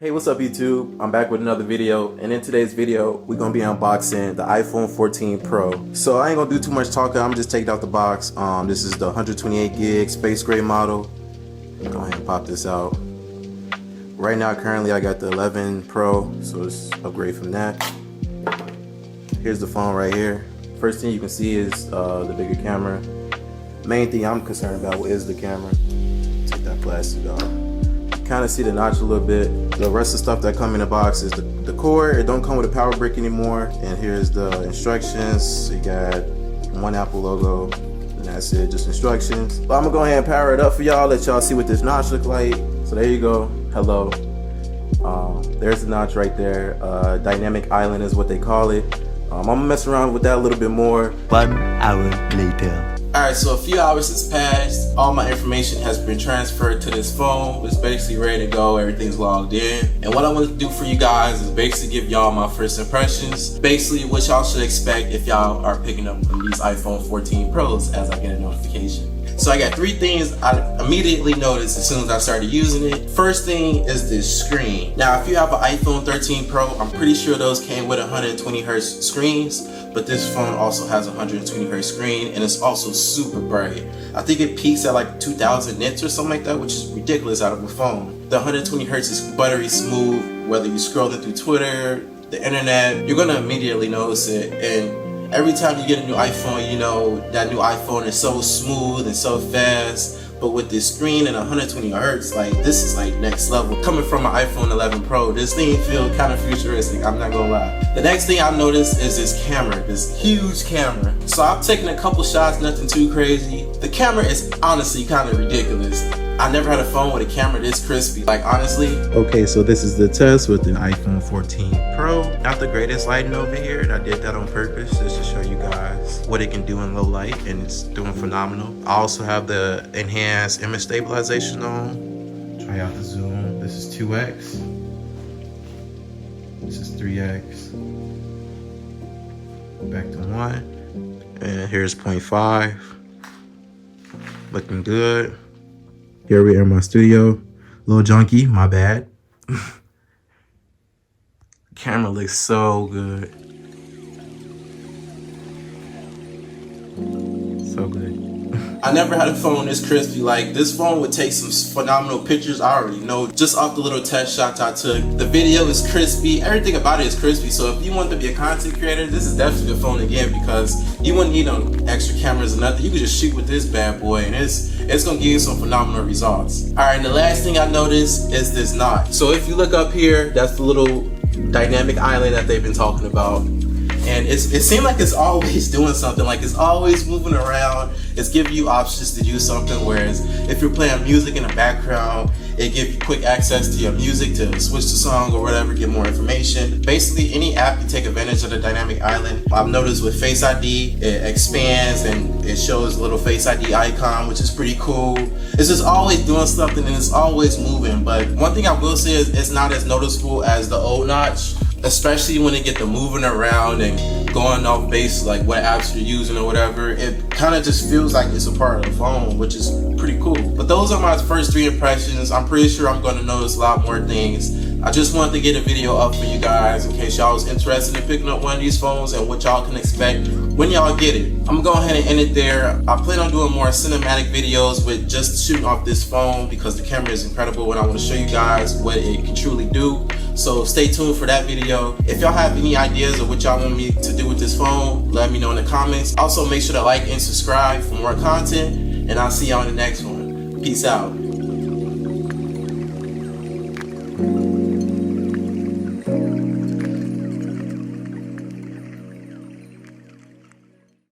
Hey, what's up YouTube? I'm back with another video, and in today's video we're gonna be unboxing the iPhone 14 Pro. So I ain't gonna do too much talking, I'm just taking out the box. This is the 128 gig space gray model. Go ahead and pop this out. Right now currently I got the 11 Pro, so it's upgrade from that. Here's the phone right here. First thing you can see is the bigger camera. Main thing I'm concerned about is the camera. Take that plastic off. Kind of see the notch a little bit. The rest of the stuff that come in the box is the cord. It don't come with a power brick anymore. And here's the instructions. You got one Apple logo, and that's it, just instructions. But I'm gonna go ahead and power it up for y'all, let y'all see what this notch look like. So there you go. Hello. There's the notch right there. Dynamic island is what they call it. I'm gonna mess around with that a little bit more. 1 hour later. Alright, so a few hours has passed. All my information has been transferred to this phone. It's basically ready to go. Everything's logged in. And what I want to do for you guys is basically give y'all my first impressions. Basically what y'all should expect if y'all are picking up one of these iPhone 14 Pros as I get a notification. So I got three things I immediately noticed as soon as I started using it. First thing is this screen. Now if you have an iPhone 13 Pro, I'm pretty sure those came with 120 Hz screens. But this phone also has a 120 Hz screen, and it's also super bright. I think it peaks at like 2000 nits or something like that, which is ridiculous out of a phone. The 120 Hz is buttery smooth. Whether you're scrolling through Twitter, the internet, you're gonna immediately notice it. And every time you get a new iPhone, you know that new iPhone is so smooth and so fast. But with this screen and 120 Hz, like this is like next level. Coming from an iPhone 11 Pro, this thing feels kind of futuristic, I'm not gonna lie. The next thing I've noticed is this camera, this huge camera. So I've taken a couple shots, nothing too crazy. The camera is honestly kind of ridiculous. I never had a phone with a camera this crispy, like honestly. Okay, so this is the test with the iPhone 14 Pro. Not the greatest lighting over here, and I did that on purpose just to show you guys what it can do in low light, and it's doing phenomenal. I also have the enhanced image stabilization on. Try out the zoom. This is 2x. This is 3x. Back to 1. And here's 0.5. Looking good. Here we are in my studio. Little junky, my bad. Camera looks so good. So good. I never had a phone this crispy. Like this phone would take some phenomenal pictures. I already know just off the little test shots I took. The video is crispy. Everything about it is crispy. So if you want to be a content creator, this is definitely the phone again, because you wouldn't need no extra cameras or nothing. You could just shoot with this bad boy, and it's gonna give you some phenomenal results. All right, and the last thing I noticed is this notch. So if you look up here, that's the little dynamic island that they've been talking about. And it seems like it's always doing something, like it's always moving around. It's giving you options to do something, whereas if you're playing music in the background, it gives you quick access to your music to switch the song or whatever, get more information. Basically, any app can take advantage of the dynamic island. I've noticed with Face ID, it expands and it shows a little Face ID icon, which is pretty cool. It's just always doing something and it's always moving. But one thing I will say is it's not as noticeable as the old notch, especially when they get the moving around and going off base, like what apps you're using or whatever. It kind of just feels like it's a part of the phone, which is pretty cool. But those are my first three impressions. I'm pretty sure I'm going to notice a lot more things. I just wanted to get a video up for you guys in case y'all was interested in picking up one of these phones and what y'all can expect when y'all get it. I'm gonna go ahead and end it there. I plan on doing more cinematic videos with just shooting off this phone because the camera is incredible and I want to show you guys what it can truly do. So stay tuned for that video. If y'all have any ideas of what y'all want me to do with this phone, let me know in the comments. Also make sure to like and subscribe for more content, and I'll see y'all in the next one. Peace out.